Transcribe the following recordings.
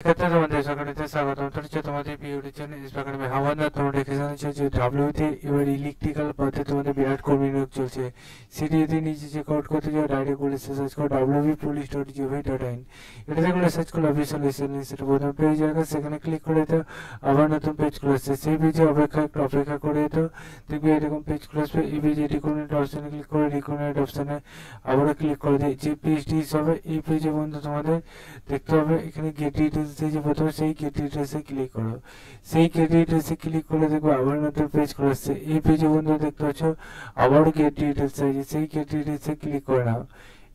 ক্ষেত্রে তোমাদের সকলকে স্বাগতম। তো হচ্ছে তোমাদের পিওটির জন্য ইন্সপায়ার হাওয়ানা তোমরা দেখে জানাচ্ছো যে ডাব্লিউতে এবার ইলেকট্রিক্যাল পদে তোমাদের বিরাট কর্মী নিয়োগ চলছে। সেটি যদি নিজে চেক আউট করতে যাও ডাইরেক্ট বলে সার্চ করো www.police.gov.in। এটাতে করে সার্চ করলে অফিসিয়াল সেটা প্রথম পেজ জায়গা, সেখানে ক্লিক করে তো আবার নতুন পেজ খুলে আসছে। সেই পেজে অপেক্ষা করে তো দেখবে এরকম পেজ খুলে আসবে। এই পেজে রিকমেন্ড অপশানে ক্লিক করে রিকমেন্ড অপশানে আবারও ক্লিক করে দিয়ে যে পেজটি হবে এই পেজে বন্ধু তোমাদের দেখতে হবে এখানে গেট ডিটেলস যে প্রথমে সেই গেট ডিটেলসে ক্লিক করো। সেই গেট ডিটেলসে ক্লিক করে দেখো আবার নতুন পেজ খুলে আসছে। এই পেজে বন্ধু দেখতে পাচ্ছ আবারও গেট ডিটেলস আছে, সেই গেট ডিটেলসে ক্লিক করে নাও।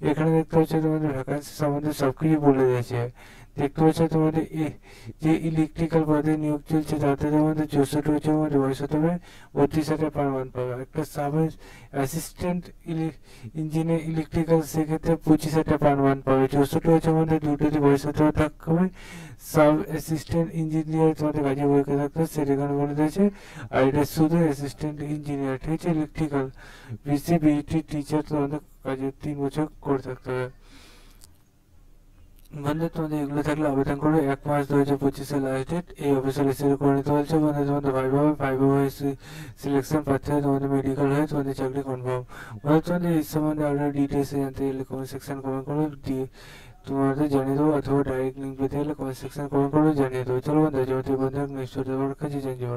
এখানে দেখতে পাচ্ছ তোমাদের ভ্যাকান্সি সম্বন্ধে সবকিছু বলে দিয়েছে। দেখতে পাচ্ছ তোমাদের যে ইলেকট্রিক্যাল পদে নিয়োগ চলছে তাতে তোমাদের 64 বছরের মধ্যে বয়স হতে হবে, 32,000 পার মান্থ পাবে। একটা সাব অ্যাসিস্ট্যান্ট ইঞ্জিনিয়ার ইলেকট্রিক্যাল সেক্ষেত্রে 25,000 পার মান্থ পাবে। 64 বছরের মধ্যে দুটোতে বয়স হতে হবে। সাব অ্যাসিস্ট্যান্ট ইঞ্জিনিয়ার তোমাদের কাজে বইকে থাকতে হবে, সেটা এখানে বলে দিয়েছে। আর এটা শুধু অ্যাসিস্ট্যান্ট ইঞ্জিনিয়ার, ঠিক আছে। ইলেকট্রিক্যাল বিসি টিচার তোমাদের কাজে 3 বছর করে থাকতে হবে। বন্ধু তোমাদের এগুলো থাকলে আবেদন করো 1 মার্চ 2025 লাস্ট ডেট। এই অফিসিয়াল হিসেবে করে নিতে বলছে। বন্ধু তোমাদের ভাইবা হয়ে সিলেকশন পাচ্ছে, তোমাদের মেডিকেল হয়ে তোমাদের চাকরি কনফার্ম। বন্ধু তোমাদের এই সম্বন্ধে আরো ডিটেলসে জানতে গেলে কমেন্ট সেকশন কমেন্ট করো, তোমাদের জানিয়ে দেবো, অথবা ডাইরেক্ট লিঙ্ক পেতে গেলে কমেন্ট সেকশন কমেন্ট করে জানিয়ে দেবো। চলো বন্ধু, বন্ধু নেক্সট কাছে জানিয়ে